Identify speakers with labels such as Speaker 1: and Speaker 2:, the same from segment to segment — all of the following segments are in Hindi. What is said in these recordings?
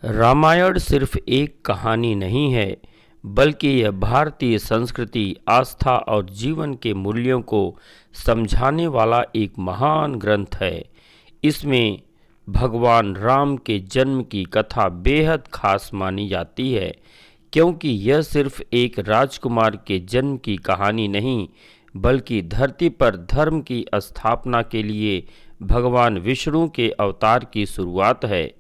Speaker 1: रामायण सिर्फ एक कहानी नहीं है, बल्कि यह भारतीय संस्कृति, आस्था और जीवन के मूल्यों को समझाने वाला एक महान ग्रंथ है। इसमें भगवान राम के जन्म की कथा बेहद खास मानी जाती है, क्योंकि यह सिर्फ एक राजकुमार के जन्म की कहानी नहीं, बल्कि धरती पर धर्म की स्थापना के लिए भगवान विष्णु के अवतार की शुरुआत है।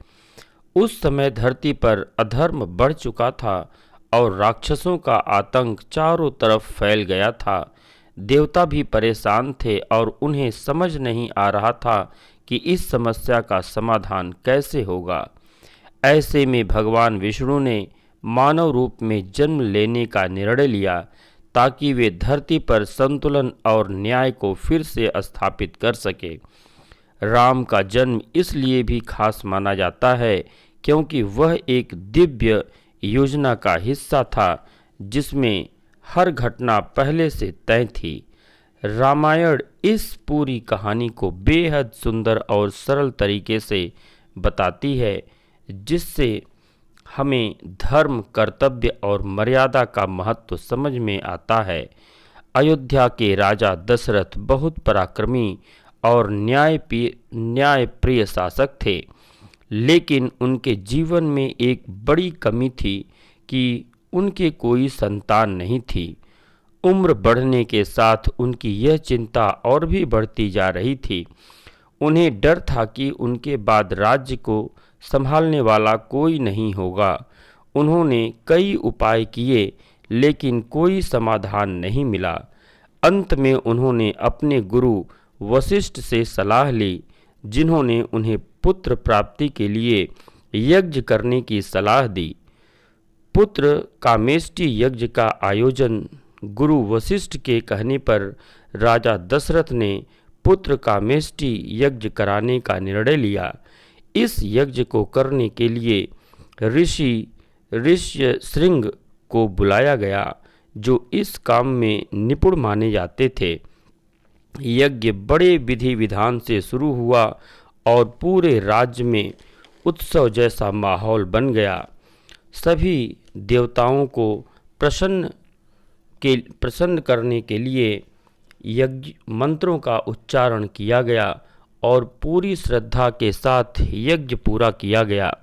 Speaker 1: उस समय धरती पर अधर्म बढ़ चुका था और राक्षसों का आतंक चारों तरफ फैल गया था। देवता भी परेशान थे और उन्हें समझ नहीं आ रहा था कि इस समस्या का समाधान कैसे होगा। ऐसे में भगवान विष्णु ने मानव रूप में जन्म लेने का निर्णय लिया, ताकि वे धरती पर संतुलन और न्याय को फिर से स्थापित कर सके। राम का जन्म इसलिए भी खास माना जाता है क्योंकि वह एक दिव्य योजना का हिस्सा था, जिसमें हर घटना पहले से तय थी। रामायण इस पूरी कहानी को बेहद सुंदर और सरल तरीके से बताती है, जिससे हमें धर्म, कर्तव्य और मर्यादा का महत्व समझ में आता है। अयोध्या के राजा दशरथ बहुत पराक्रमी और न्यायप्रिय शासक थे, लेकिन उनके जीवन में एक बड़ी कमी थी कि उनके कोई संतान नहीं थी। उम्र बढ़ने के साथ उनकी यह चिंता और भी बढ़ती जा रही थी। उन्हें डर था कि उनके बाद राज्य को संभालने वाला कोई नहीं होगा। उन्होंने कई उपाय किए, लेकिन कोई समाधान नहीं मिला। अंत में उन्होंने अपने गुरु वशिष्ठ से सलाह ली, जिन्होंने उन्हें पुत्र प्राप्ति के लिए यज्ञ करने की सलाह दी। पुत्र कामेष्टि यज्ञ का आयोजन गुरु वशिष्ठ के कहने पर राजा दशरथ ने पुत्र कामेष्टि यज्ञ कराने का निर्णय लिया। इस यज्ञ को करने के लिए ऋषि ऋष्यशृंग को बुलाया गया, जो इस काम में निपुण माने जाते थे। यज्ञ बड़े विधि विधान से शुरू हुआ और पूरे राज्य में उत्सव जैसा माहौल बन गया। सभी देवताओं को प्रसन्न करने के लिए यज्ञ मंत्रों का उच्चारण किया गया और पूरी श्रद्धा के साथ यज्ञ पूरा किया गया।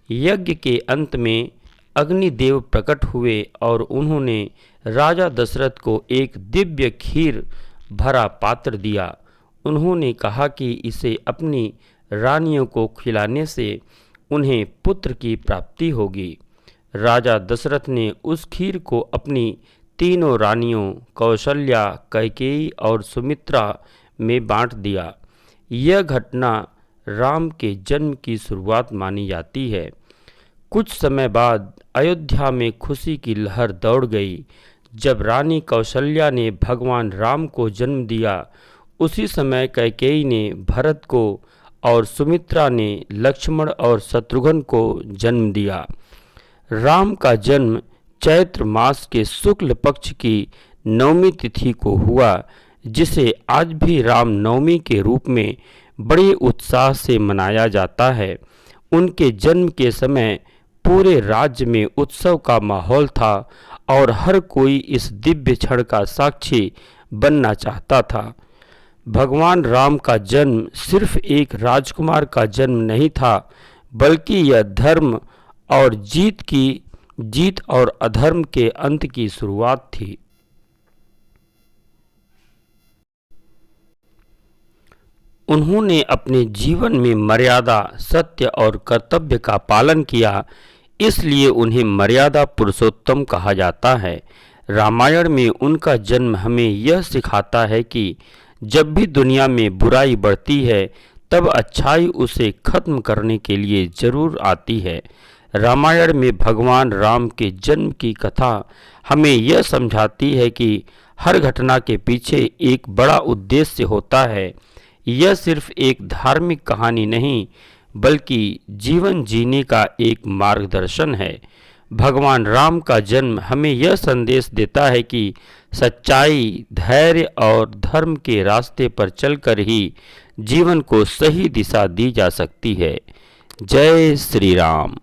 Speaker 1: यज्ञ के अंत में अग्निदेव प्रकट हुए और उन्होंने राजा दशरथ को एक दिव्य खीर भरा पात्र दिया। उन्होंने कहा कि इसे अपनी रानियों को खिलाने से उन्हें पुत्र की प्राप्ति होगी। राजा दशरथ ने उस खीर को अपनी तीनों रानियों कौशल्या, कैकेयी और सुमित्रा में बांट दिया। यह घटना राम के जन्म की शुरुआत मानी जाती है। कुछ समय बाद अयोध्या में खुशी की लहर दौड़ गई। जब रानी कौशल्या ने भगवान राम को जन्म दिया, उसी समय कैकेयी ने भरत को और सुमित्रा ने लक्ष्मण और शत्रुघ्न को जन्म दिया। राम का जन्म चैत्र मास के शुक्ल पक्ष की नवमी तिथि को हुआ, जिसे आज भी राम नवमी के रूप में बड़े उत्साह से मनाया जाता है। उनके जन्म के समय पूरे राज्य में उत्सव का माहौल था और हर कोई इस दिव्य क्षण का साक्षी बनना चाहता था। भगवान राम का जन्म सिर्फ एक राजकुमार का जन्म नहीं था, बल्कि यह धर्म और जीत और अधर्म के अंत की शुरुआत थी। उन्होंने अपने जीवन में मर्यादा, सत्य और कर्तव्य का पालन किया, इसलिए उन्हें मर्यादा पुरुषोत्तम कहा जाता है। रामायण में उनका जन्म हमें यह सिखाता है कि जब भी दुनिया में बुराई बढ़ती है, तब अच्छाई उसे खत्म करने के लिए जरूर आती है। रामायण में भगवान राम के जन्म की कथा हमें यह समझाती है कि हर घटना के पीछे एक बड़ा उद्देश्य होता है। यह सिर्फ एक धार्मिक कहानी नहीं, बल्कि जीवन जीने का एक मार्गदर्शन है। भगवान राम का जन्म हमें यह संदेश देता है कि सच्चाई, धैर्य और धर्म के रास्ते पर चलकर ही जीवन को सही दिशा दी जा सकती है। जय श्री राम।